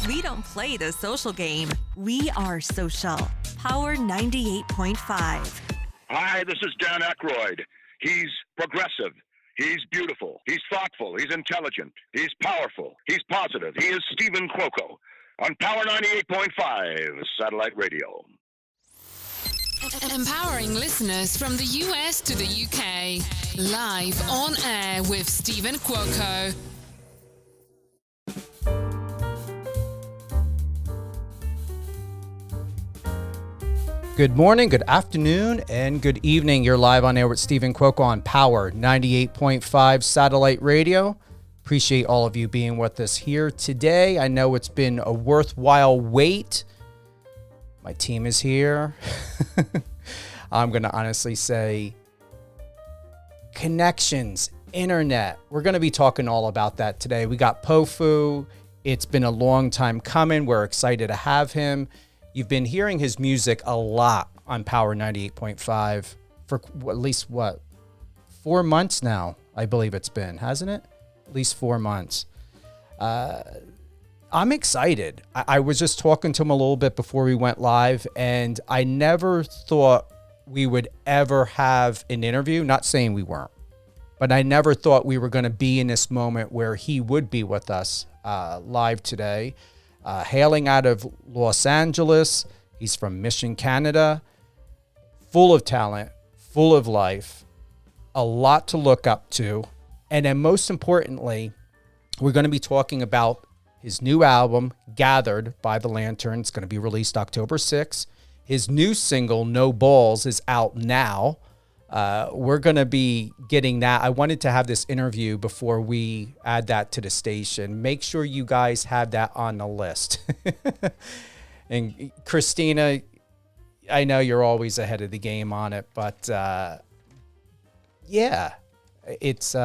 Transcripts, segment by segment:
We don't play the social game. We are social. Power 98.5. Hi, this is Dan Aykroyd. He's progressive. He's beautiful. He's thoughtful. He's intelligent. He's powerful. He's positive. He is Stephen Cuoco on Power 98.5 Satellite Radio. Empowering listeners from the US to the UK. Live on air with Stephen Cuoco. Good morning, good afternoon, and good evening. You're live on air with Stephen Cuoco on Power 98.5 Satellite Radio. Appreciate all of you being with us here today. I know it's been a worthwhile wait. My team is here. I'm going to honestly say connections, internet. We're going to be talking all about that today. We got Powfu. It's been a long time coming. We're excited to have him. You've been hearing his music a lot on Power 98.5 for at least, 4 months now, I believe it's been, hasn't it? At least 4 months. I'm excited. I was just talking to him a little bit before we went live, and I never thought we would ever have an interview. Not saying we weren't, but I never thought we were going to be in this moment where he would be with us live today. Hailing out of Los Angeles. He's from Mission, Canada. Full of talent, full of life, a lot to look up to. And then most importantly, we're going to be talking about his new album, Gathered by the Lantern. It's going to be released October 6th. His new single, No Balls, is out now. We're going to be getting that. I wanted to have this interview before we add that to the station. Make sure you guys have that on the list. And Christina, I know you're always ahead of the game on it, but yeah, it's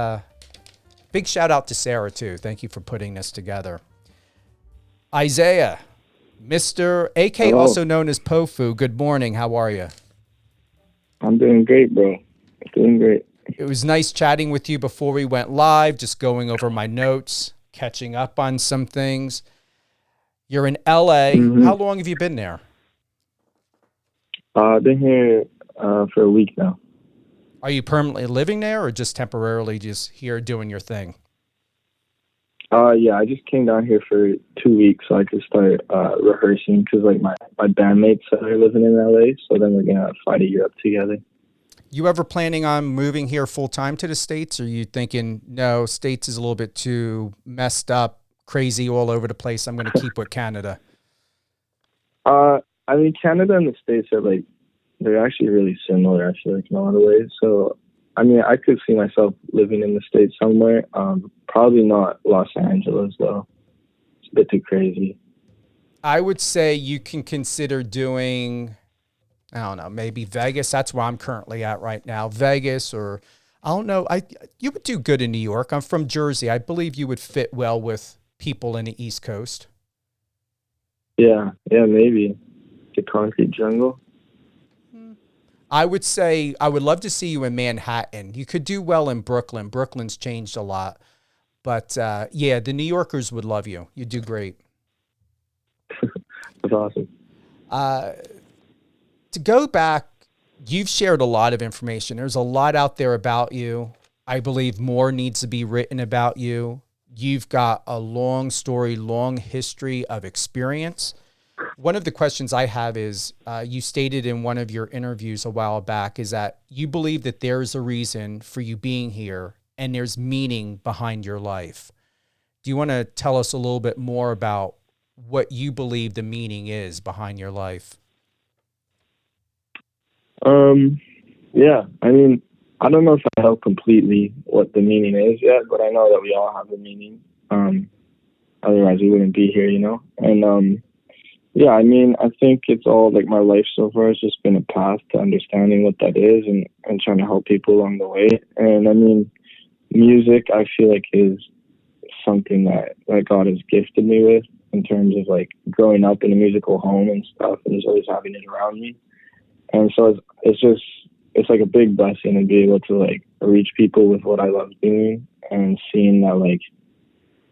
big shout out to Sarah too. Thank you for putting this together. Isaiah, Mr. AK, Hello. Also known as Powfu. Good morning. How are you? I'm doing great, bro. Doing great. It was nice chatting with you before we went live, just going over my notes, catching up on some things. You're in LA. Mm-hmm. How long have you been there? I've been here for a week now. Are you permanently living there or just temporarily just here doing your thing? Yeah, I just came down here for 2 weeks so I could start rehearsing because like my bandmates are living in LA, so then we're gonna fly to Europe together. You ever planning on moving here full time to the States, or are you thinking no, States is a little bit too messed up, crazy all over the place? I'm gonna keep with Canada. I mean, Canada and the States are like they're actually really similar. I feel like in a lot of ways. So I mean, I could see myself living in the States somewhere. Probably not Los Angeles, though. It's a bit too crazy. I would say you can consider doing, I don't know, maybe Vegas. That's where I'm currently at right now. Vegas, or I don't know. You would do good in New York. I'm from Jersey. I believe you would fit well with people in the East Coast. Yeah, maybe. The concrete jungle. I would say I would love to see you in Manhattan. You could do well in Brooklyn. Brooklyn's changed a lot. But, yeah, the New Yorkers would love you. You do great. That's awesome. To go back, you've shared a lot of information. There's a lot out there about you. I believe more needs to be written about you. You've got a long story, long history of experience. One of the questions I have is, you stated in one of your interviews a while back, is that you believe that there's a reason for you being here and there's meaning behind your life. Do you want to tell us a little bit more about what you believe the meaning is behind your life? Yeah, I mean, I don't know if I know completely what the meaning is yet, but I know that we all have a meaning. Otherwise we wouldn't be here, you know? And, yeah, I mean, I think it's all like my life so far has just been a path to understanding what that is and trying to help people along the way. And I mean, music, I feel like is something that God has gifted me with in terms of like growing up in a musical home and stuff and just always having it around me. And so it's like a big blessing to be able to like reach people with what I love doing and seeing that like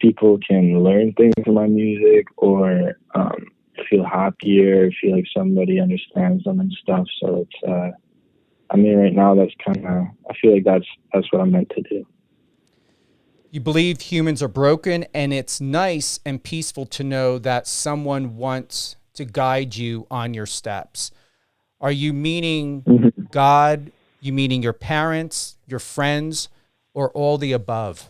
people can learn things from my music, or feel happier, feel like somebody understands them and stuff. So it's, I mean, right now that's kind of, I feel like that's what I'm meant to do. You believe humans are broken, and it's nice and peaceful to know that someone wants to guide you on your steps. Are you meaning God? You meaning your parents, your friends, or all the above?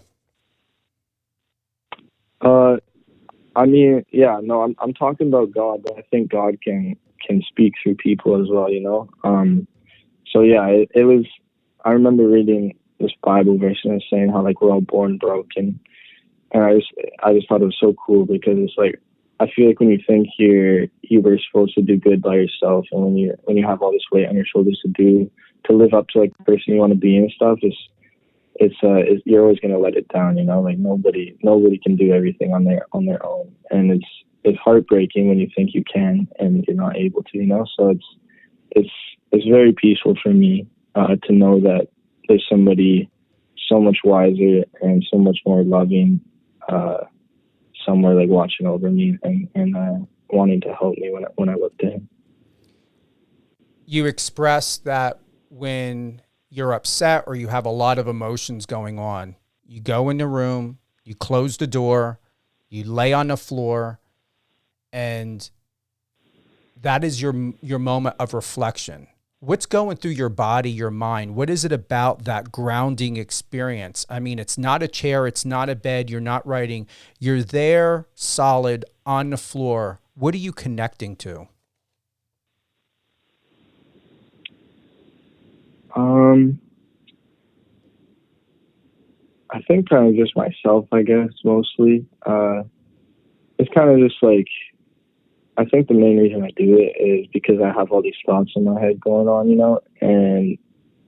I mean, yeah, no, I'm talking about God, but I think God can speak through people as well, you know? So yeah, it was, I remember reading this Bible verse and it's saying how like we're all born broken. And I just thought it was so cool, because it's like, I feel like when you think you were supposed to do good by yourself, and when you have all this weight on your shoulders to live up to like the person you want to be and stuff, it's you're always going to let it down, you know, like nobody can do everything on their own. And it's heartbreaking when you think you can and you're not able to, you know? So it's very peaceful for me, to know that there's somebody so much wiser and so much more loving, somewhere like watching over me and wanting to help me when I look to him. You express that when you're upset or you have a lot of emotions going on, you go in the room, you close the door, you lay on the floor, and that is your moment of reflection. What's going through your body, your mind? What is it about that grounding experience? I mean, it's not a chair, it's not a bed, you're not writing. You're there, solid, on the floor. What are you connecting to? I think kind of just myself, I guess, mostly. It's kind of just like, I think the main reason I do it is because I have all these thoughts in my head going on, you know, and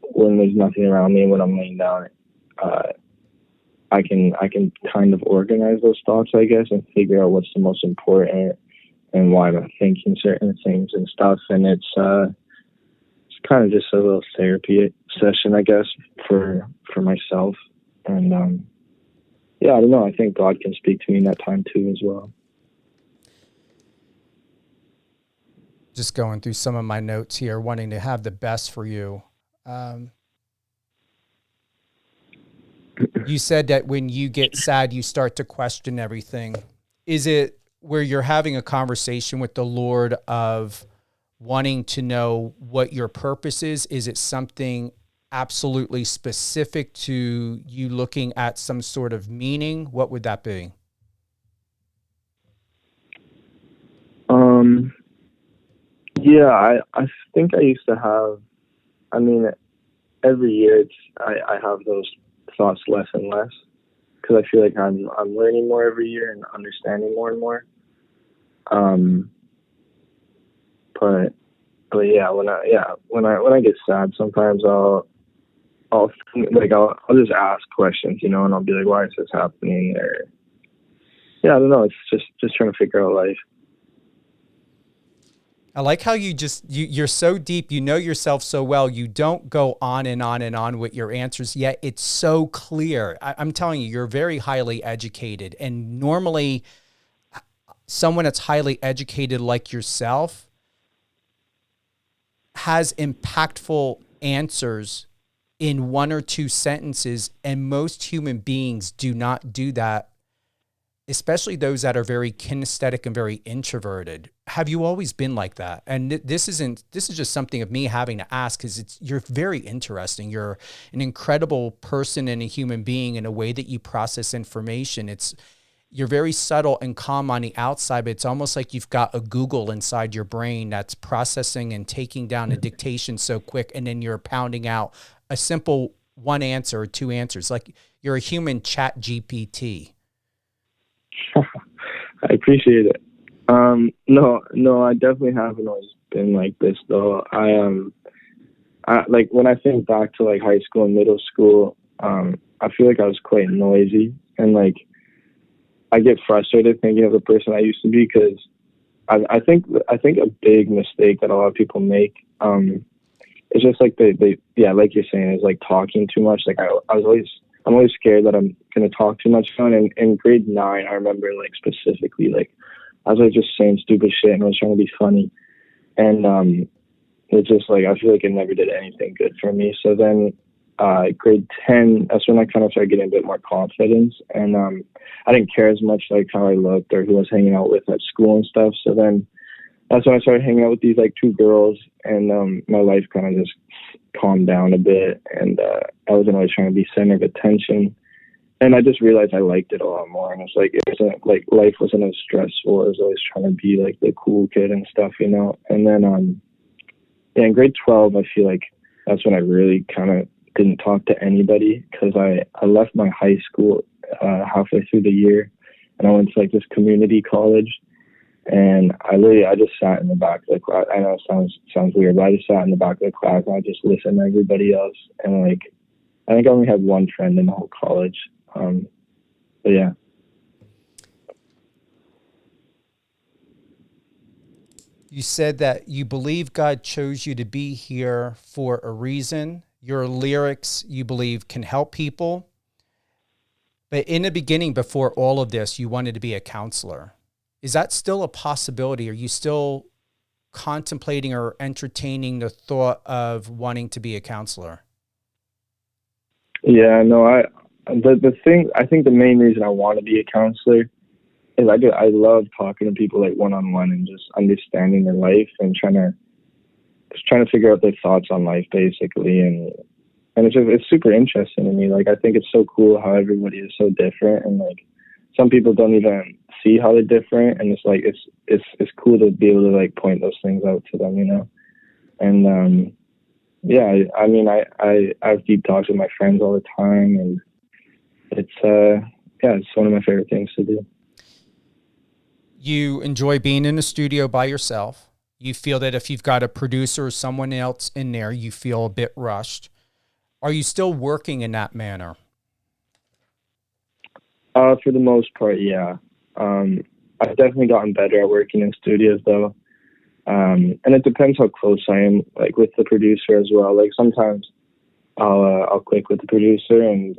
when there's nothing around me, when I'm laying down, I can kind of organize those thoughts, I guess, and figure out what's the most important and why I'm thinking certain things and stuff. And it's kind of just a little therapy session, I guess, for myself. And yeah, I don't know. I think God can speak to me in that time too as well. Just going through some of my notes here, wanting to have the best for you. You said that when you get sad, you start to question everything. Is it where you're having a conversation with the Lord of wanting to know what your purpose is? Is it something absolutely specific to you looking at some sort of meaning? What would that be? Yeah, I think I used to have, I mean, every year I have those thoughts less and less, because I feel like I'm learning more every year and understanding more and more. But yeah, when I get sad, sometimes I'll just ask questions, you know, and I'll be like, why is this happening? Or yeah, I don't know. It's just trying to figure out life. I like how you're so deep, you know yourself so well, you don't go on and on and on with your answers, yet it's so clear. I'm telling you, you're very highly educated. And normally someone that's highly educated like yourself has impactful answers in one or two sentences, and most human beings do not do that, especially those that are very kinesthetic and very introverted. Have you always been like that? And this is just something of me having to ask, because you're very interesting. You're an incredible person and a human being in a way that you process information. You're very subtle and calm on the outside, but it's almost like you've got a Google inside your brain that's processing and taking down a dictation so quick, and then you're pounding out a simple one answer or two answers. Like you're a human chat GPT. I appreciate it. No, I definitely haven't always been like this though. I like when I think back to like high school and middle school, I feel like I was quite noisy, and like I get frustrated thinking of the person I used to be, because I think a big mistake that a lot of people make, it's just like they like you're saying, is like talking too much. Like I was always I'm always scared that I'm going to talk too much. And in grade 9, I remember like specifically, like I was like just saying stupid shit and I was trying to be funny. And it's just like, I feel like it never did anything good for me. So then grade 10, that's when I kind of started getting a bit more confidence. And I didn't care as much like how I looked or who I was hanging out with at school and stuff. So then that's when I started hanging out with these like 2 girls, and my life kind of just calmed down a bit, and I wasn't always trying to be center of attention. And I just realized I liked it a lot more. And it's like, it wasn't like life wasn't as stressful. I was always trying to be like the cool kid and stuff, you know? And then, in grade 12, I feel like that's when I really kind of didn't talk to anybody, because I left my high school halfway through the year, and I went to like this community college. And I just sat in the back of the class. I know it sounds weird, but I just sat in the back of the class and I just listened to everybody else. And like, I think I only had one friend in the whole college. But yeah. You said that you believe God chose you to be here for a reason. Your lyrics, you believe, can help people. But in the beginning, before all of this, you wanted to be a counselor. Is that still a possibility? Are you still contemplating or entertaining the thought of wanting to be a counselor? Yeah, no, I think the main reason I want to be a counselor is I love talking to people like one-on-one and just understanding their life and trying to figure out their thoughts on life basically. And it's super interesting to me. Like, I think it's so cool how everybody is so different, and like some people don't even see how they're different, and it's like it's cool to be able to like point those things out to them, you know. And yeah, I mean I have deep talks with my friends all the time, and it's one of my favorite things to do. You enjoy being in the studio by yourself. You feel that if you've got a producer or someone else in there, you feel a bit rushed. Are you still working in that manner? For the most part, yeah. I've definitely gotten better at working in studios though. And it depends how close I am, like with the producer as well. Like sometimes I'll click with the producer and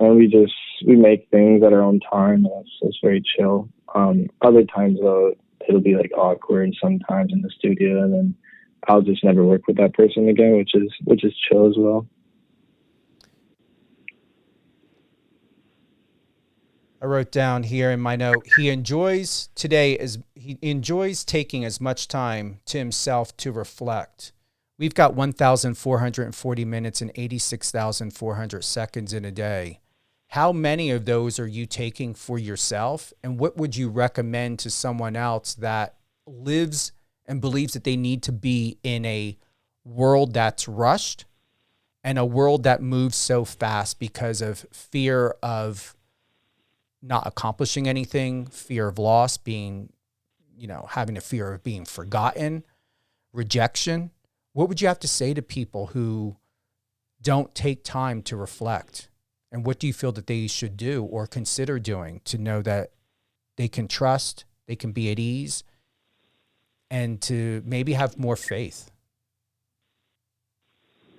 we make things at our own time. And it's very chill. Other times though, it'll be like awkward sometimes in the studio, and then I'll just never work with that person again, which is chill as well. I wrote down here in my note, he enjoys taking as much time to himself to reflect. We've got 1,440 minutes and 86,400 seconds in a day. How many of those are you taking for yourself? And what would you recommend to someone else that lives and believes that they need to be in a world that's rushed and a world that moves so fast because of fear of not accomplishing anything, fear of loss, being, having a fear of being forgotten, rejection? What would you have to say to people who don't take time to reflect? And what do you feel that they should do or consider doing to know that they can trust, they can be at ease, and to maybe have more faith?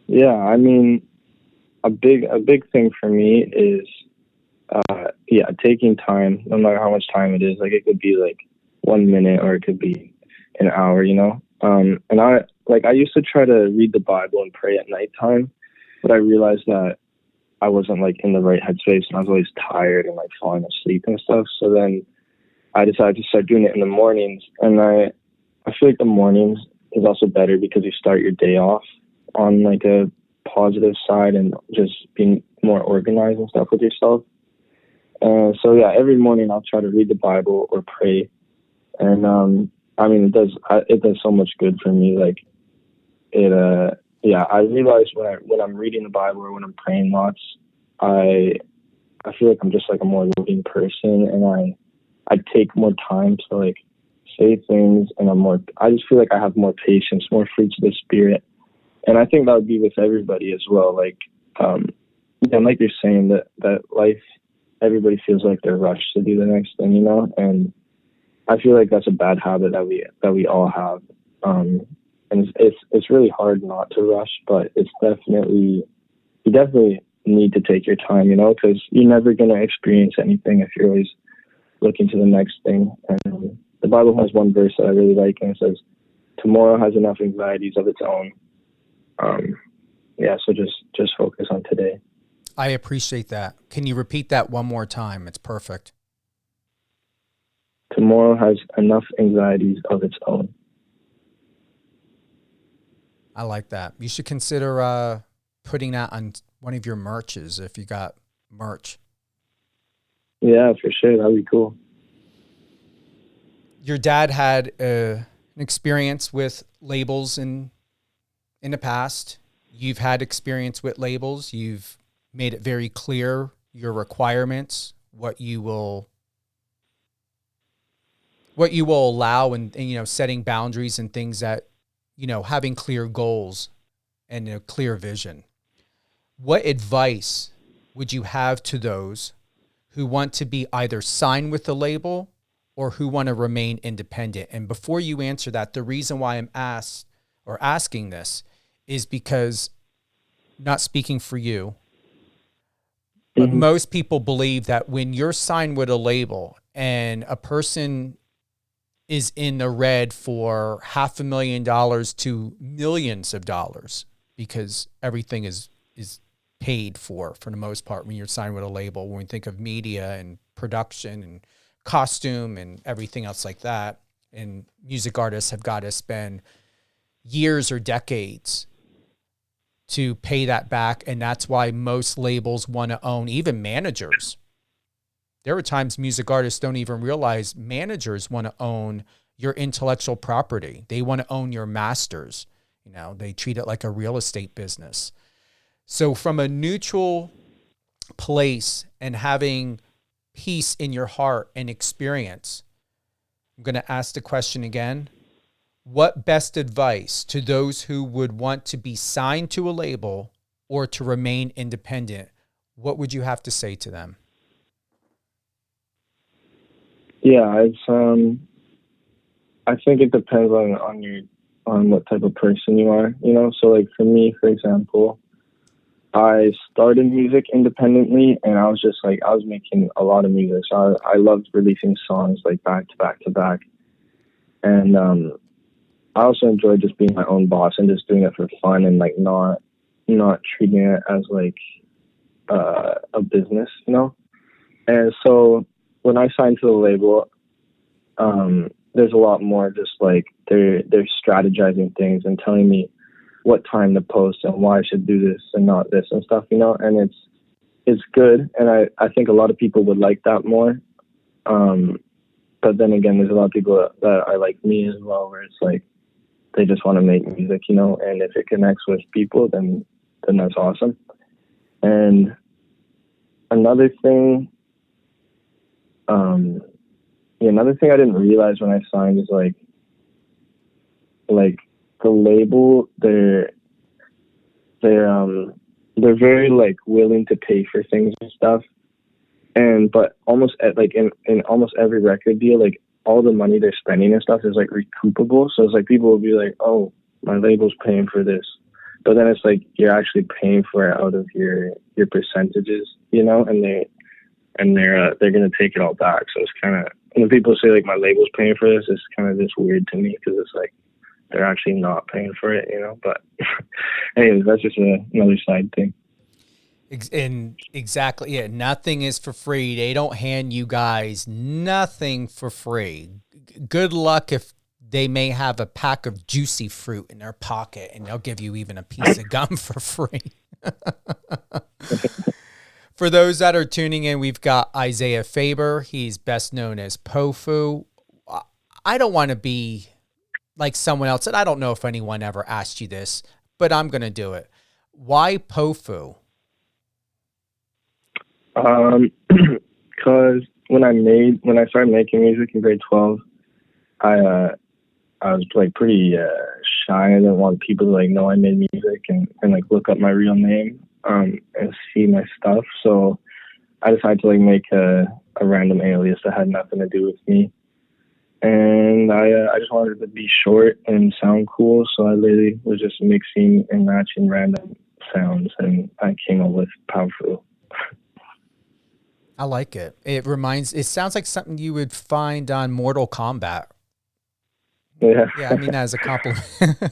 Yeah, I mean, a big thing for me is taking time, no matter how much time it is. Like, it could be like 1 minute or it could be an hour, you know? And I used to try to read the Bible and pray at nighttime, but I realized that I wasn't like in the right headspace, and I was always tired and like falling asleep and stuff. So then I decided to start doing it in the mornings. And I feel like the mornings is also better because you start your day off on like a positive side and just being more organized and stuff with yourself. So yeah, every morning I'll try to read the Bible or pray. And I mean, it does so much good for me. Like I realize when I'm reading the Bible or when I'm praying lots, I feel like I'm just like a more living person, and I take more time to like say things, and I just feel like I have more patience, more fruits of the Spirit. And I think that would be with everybody as well. Like, and like you're saying, that life, everybody feels like they're rushed to do the next thing, you know? And I feel like that's a bad habit that we all have. And it's really hard not to rush, but it's definitely, you definitely need to take your time, because you're never going to experience anything if you're always looking to the next thing. And the Bible has one verse that I really like, and it says, tomorrow has enough anxieties of its own. So just focus on today. I appreciate that. Can you repeat that one more time? It's perfect. Tomorrow has enough anxieties of its own. I like that. You should consider putting that on one of your merches if you got merch. Yeah, for sure. That'd be cool. Your dad had an experience with labels in the past. You've had experience with labels. You've made it very clear your requirements, what you will allow, and setting boundaries and things that, having clear goals and a clear vision. What advice would you have to those who want to be either signed with the label or who want to remain independent? And before you answer that, the reason why I'm asking this is because, not speaking for you, but most people believe that when you're signed with a label and a person is in the red for $500,000 to millions of dollars, because everything is paid for the most part when you're signed with a label. When we think of media and production and costume and everything else like that, and music artists have got to spend years or decades to pay that back. And that's why most labels want to own, even managers. There are times music artists don't even realize managers want to own your intellectual property. They want to own your masters. They treat it like a real estate business. So from a neutral place and having peace in your heart and experience, I'm going to ask the question again. What best advice to those who would want to be signed to a label or to remain independent, what would you have to say to them? Yeah, it's I think it depends on what type of person you are, So like for me, for example, I started music independently, and I was just like, I was making a lot of music. So I loved releasing songs like back to back to back. And I also enjoyed just being my own boss and just doing it for fun and like not treating it as like a business, And so when I signed to the label, there's a lot more just like they're strategizing things and telling me what time to post and why I should do this and not this and stuff, and it's good. And I think a lot of people would like that more. But then again, there's a lot of people that are like me as well, where it's like, they just want to make music, and if it connects with people, then that's awesome. And another thing I didn't realize when I signed is like the label, they're very like willing to pay for things and stuff, but almost in almost every record deal, like all the money they're spending and stuff is like recoupable. So it's like people will be like, oh, my label's paying for this, but then it's like you're actually paying for it out of your percentages, and they're gonna take it all back. So it's kind of, when people say like my label's paying for this, it's kind of just weird to me, because it's like they're actually not paying for it, But anyways, that's just another side thing. And exactly, yeah. Nothing is for free. They don't hand you guys nothing for free. Good luck if they may have a pack of juicy fruit in their pocket and they'll give you even a piece of gum for free. For those that are tuning in, we've got Isaiah Faber. He's best known as Powfu. I don't want to be like someone else, and I don't know if anyone ever asked you this, but I'm going to do it. Why Powfu? Because when I started making music in grade 12, I was like pretty shy. I didn't want people to like know I made music and like look up my real name and see my stuff. So I decided to like make a random alias that had nothing to do with me. And I just wanted it to be short and sound cool. So I literally was just mixing and matching random sounds, and I came up with Powfu. I like it. It sounds like something you would find on Mortal Kombat. Yeah. Yeah, I mean that as a compliment.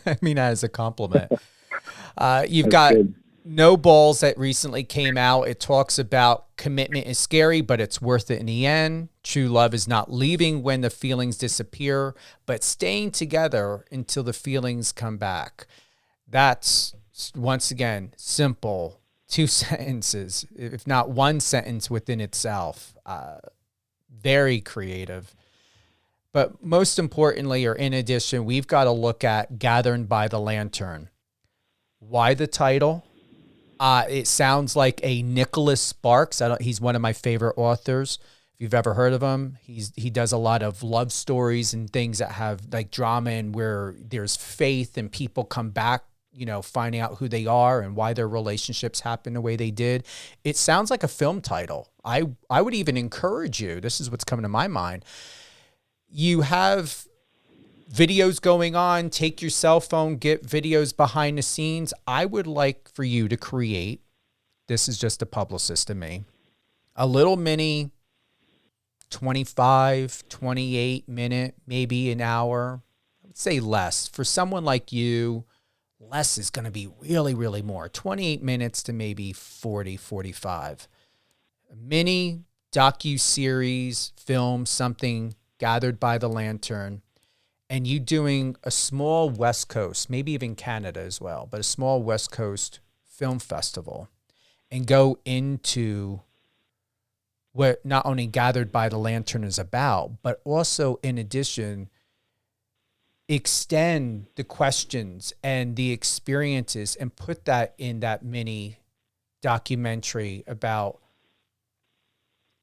I mean that as a compliment. You've That's got good. No Balls that recently came out. It talks about commitment is scary, but it's worth it in the end. True love is not leaving when the feelings disappear, but staying together until the feelings come back. That's, once again, simple. 2 sentences, if not one sentence within itself. Very creative. But most importantly, or in addition, we've got to look at Gathered by the Lantern. Why the title? It sounds like a Nicholas Sparks. He's one of my favorite authors. If you've ever heard of him, he does a lot of love stories and things that have like drama and where there's faith and people come back, finding out who they are and why their relationships happen the way they did. It sounds like a film title. I would even encourage you. This is what's coming to my mind. You have videos going on, take your cell phone, get videos behind the scenes. I would like for you to create, this is just a publicist to me, a little mini 25, 28 minute, maybe an hour. I would say less. For someone like you, less is going to be really, really more. 28 minutes to maybe 40, 45. A mini docu-series, film, something Gathered by the Lantern, and you doing a small West Coast, maybe even Canada as well, but a small West Coast film festival, and go into what not only Gathered by the Lantern is about, but also in addition, extend the questions and the experiences and put that in that mini documentary about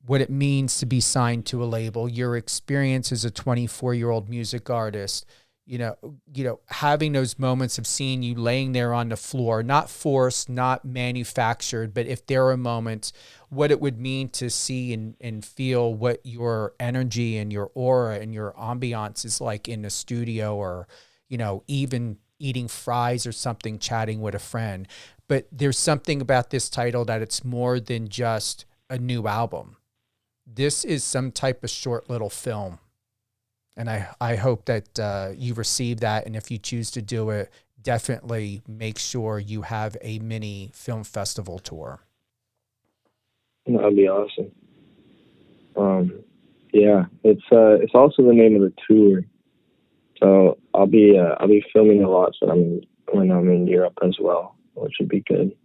what it means to be signed to a label, your experience as a 24-year-old music artist, having those moments of seeing you laying there on the floor, not forced, not manufactured, but if there are moments, what it would mean to see and feel what your energy and your aura and your ambiance is like in the studio, or, even eating fries or something, chatting with a friend. But there's something about this title that it's more than just a new album. This is some type of short little film. And I hope that you receive that. And if you choose to do it, definitely make sure you have a mini film festival tour. That'd be awesome. Yeah, it's also the name of the tour. So I'll be filming a lot when I'm in Europe as well, which would be good.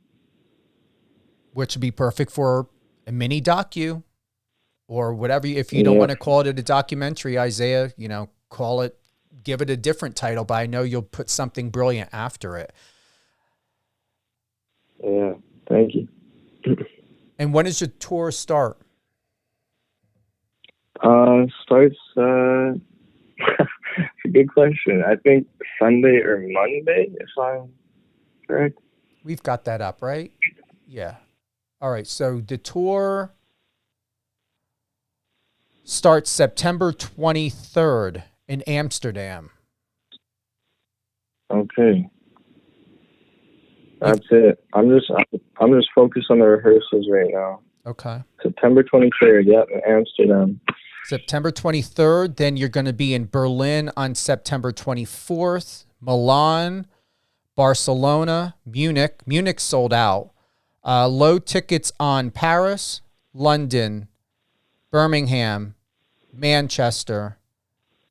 Which would be perfect for a mini docu. Or whatever, if you don't want to call it a documentary, Isaiah, call it, give it a different title, but I know you'll put something brilliant after it. Yeah, thank you. And when does your tour start? Starts, it's a good question. I think Sunday or Monday, if I'm correct. We've got that up, right? Yeah. All right, so the tour starts September 23rd in Amsterdam. Okay. That's it. I'm just focused on the rehearsals right now. Okay. September 23rd, yep, in Amsterdam. September 23rd, then you're going to be in Berlin on September 24th, Milan, Barcelona, Munich. Munich sold out. Low tickets on Paris, London, Birmingham, Manchester,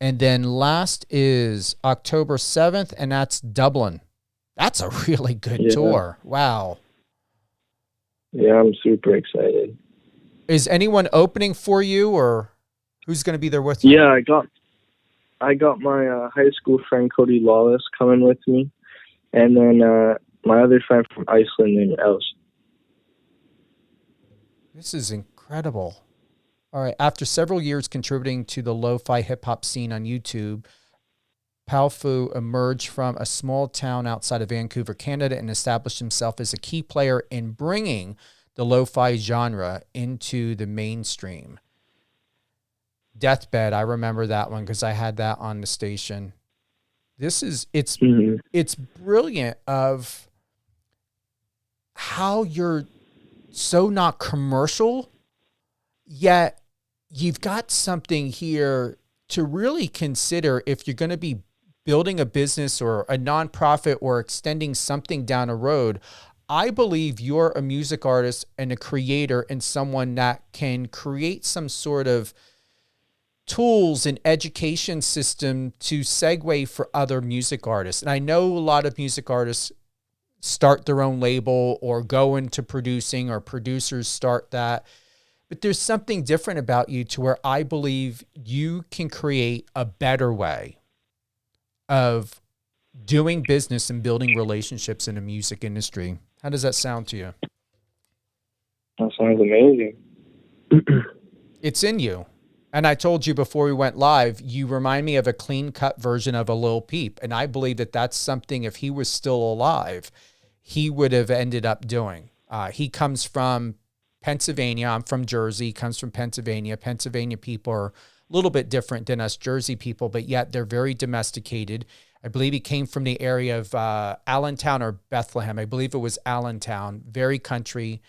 and then last is October 7th, and that's Dublin. That's a really good tour. Wow. Yeah, I'm super excited. Is anyone opening for you, or who's going to be there with you? Yeah, I got my high school friend Cody Lawless coming with me, and then my other friend from Iceland named Els. This is incredible. All right. After several years contributing to the lo-fi hip-hop scene on YouTube, Powfu emerged from a small town outside of Vancouver, Canada, and established himself as a key player in bringing the lo-fi genre into the mainstream. Deathbed, I remember that one because I had that on the station. It's brilliant of how you're so not commercial, yet you've got something here to really consider if you're going to be building a business or a nonprofit or extending something down a road. I believe you're a music artist and a creator and someone that can create some sort of tools and education system to segue for other music artists. And I know a lot of music artists start their own label or go into producing, or producers start that. But there's something different about you to where I believe you can create a better way of doing business and building relationships in the music industry. How does that sound to you? That sounds amazing. It's in you. And I told you before we went live, you remind me of a clean cut version of a Lil Peep. And I believe that that's something, if he was still alive, he would have ended up doing. He comes from Pennsylvania. I'm from Jersey. He comes from Pennsylvania. Pennsylvania people are a little bit different than us Jersey people, but yet they're very domesticated. I believe he came from the area of Allentown or Bethlehem. I believe it was Allentown. Very country,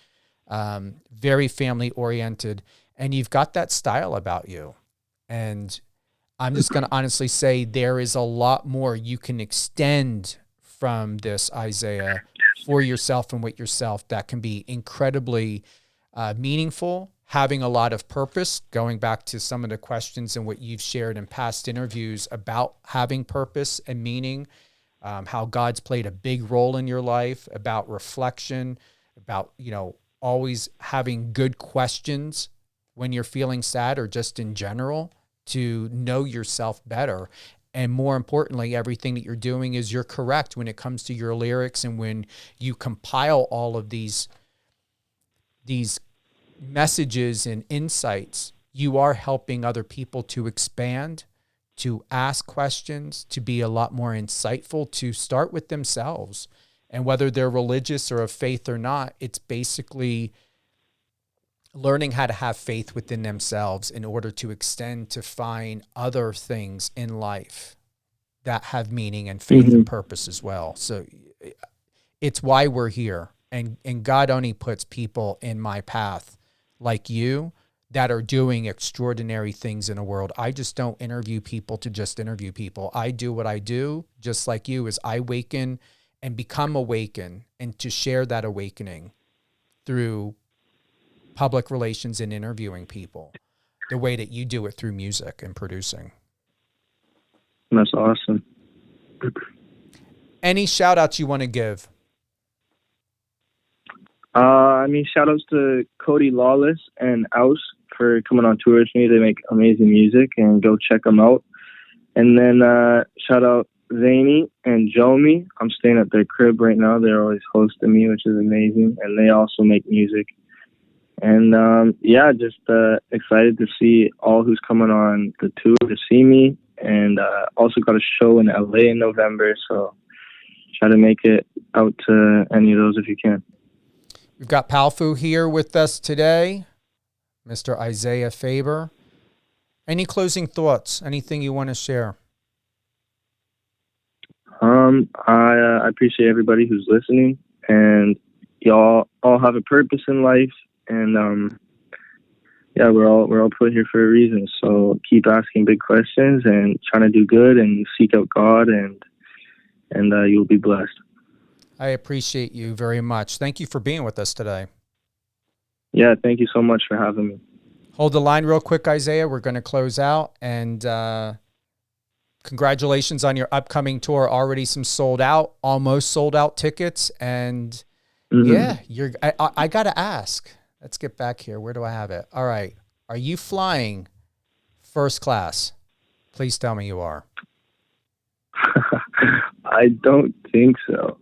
very family oriented. And you've got that style about you. And I'm just going to honestly say there is a lot more you can extend from this, Isaiah, for yourself and with yourself that can be incredibly meaningful, having a lot of purpose, going back to some of the questions and what you've shared in past interviews about having purpose and meaning, how God's played a big role in your life, about reflection, about, always having good questions when you're feeling sad or just in general to know yourself better. And more importantly, everything that you're doing is you're correct when it comes to your lyrics. And when you compile all of these messages and insights, you are helping other people to expand, to ask questions, to be a lot more insightful, to start with themselves. And whether they're religious or of faith or not, it's basically learning how to have faith within themselves in order to extend to find other things in life that have meaning and faith and purpose as well. So it's why we're here. And God only puts people in my path like you that are doing extraordinary things in the world. I just don't interview people to just interview people. I do what I do, just like you, is I awaken and become awakened, and to share that awakening through public relations and interviewing people the way that you do it through music and producing. That's awesome. Any shout outs you want to give? Shout outs to Cody Lawless and Ouse for coming on tour with me. They make amazing music, and go check them out. And then shout out Zany and Jomi. I'm staying at their crib right now. They're always hosting me, which is amazing. And they also make music. And just excited to see all who's coming on the tour to see me. And also got a show in LA in November. So try to make it out to any of those if you can. We've got Powfu here with us today, Mr. Isaiah Faber. Any closing thoughts? Anything you want to share? I appreciate everybody who's listening, and y'all all have a purpose in life, and we're all put here for a reason. So keep asking big questions and trying to do good and seek out God, and you'll be blessed. I appreciate you very much. Thank you for being with us today. Yeah, thank you so much for having me. Hold the line real quick, Isaiah. We're going to close out, and congratulations on your upcoming tour. Already some almost sold out tickets. And I got to ask, let's get back here. Where do I have it? All right. Are you flying first class? Please tell me you are. I don't think so.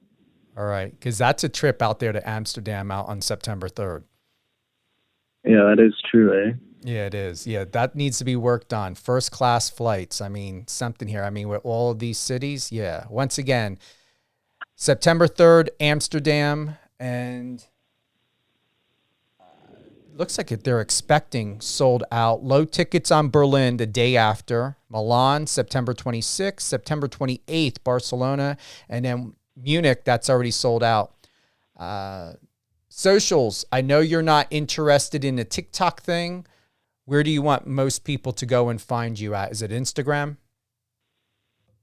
All right. Because that's a trip out there to Amsterdam out on September 3rd. Yeah, that is true, eh? Yeah, it is. Yeah, that needs to be worked on. First class flights. Something here. with all of these cities. Yeah. Once again, September 3rd, Amsterdam, and looks like they're expecting sold out. Low tickets on Berlin the day after. Milan, September 26th, September 28th, Barcelona, and then Munich, that's already sold out. socials. I know you're not interested in the TikTok thing. Where do you want most people to go and find you at? Is it Instagram?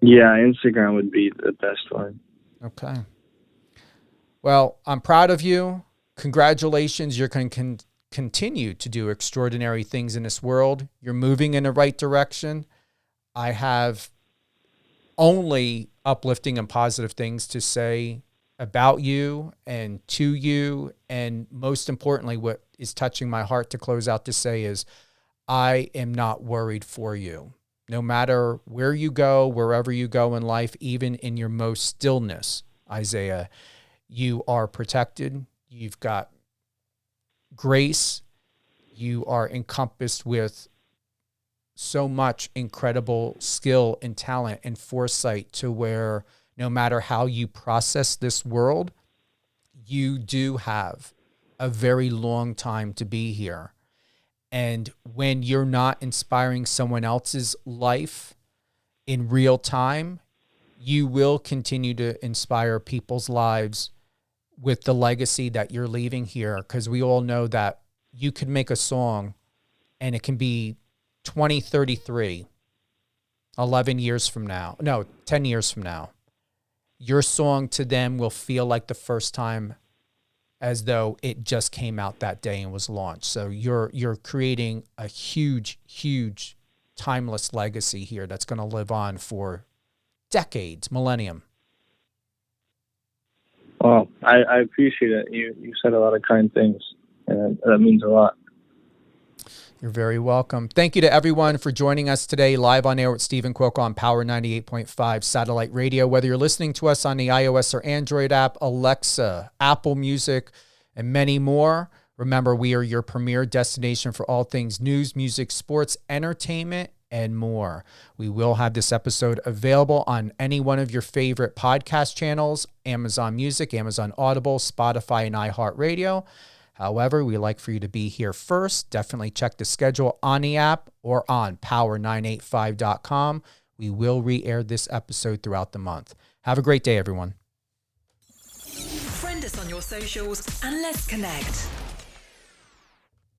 Yeah, Instagram would be the best one. Okay. Well, I'm proud of you. Congratulations. You're going to continue to do extraordinary things in this world. You're moving in the right direction. I have only uplifting and positive things to say about you and to you. And most importantly, what is touching my heart to close out to say is, I am not worried for you. No matter where you go, wherever you go in life, even in your most stillness, Isaiah, you are protected. You've got grace. You are encompassed with so much incredible skill and talent and foresight to where no matter how you process this world, you do have a very long time to be here. And when you're not inspiring someone else's life in real time, you will continue to inspire people's lives with the legacy that you're leaving here. Because we all know that you could make a song and it can be 2033, 11 years from now, no, 10 years from now. Your song to them will feel like the first time, as though it just came out that day and was launched. So you're creating a huge, huge, timeless legacy here that's going to live on for decades, millennium. Well, I appreciate it. You said a lot of kind things, and that means a lot. You're very welcome. Thank you to everyone for joining us today, live on air with Stephen Cuoco on Power 98.5 satellite radio. Whether you're listening to us on the iOS or Android app, Alexa, Apple Music, and many more, remember we are your premier destination for all things news, music, sports, entertainment, and more. We will have this episode available on any one of your favorite podcast channels, Amazon Music, Amazon Audible, Spotify, and iHeartRadio. However, we like for you to be here first. Definitely check the schedule on the app or on power985.com. We will re-air this episode throughout the month. Have a great day, everyone. Friend us on your socials and let's connect.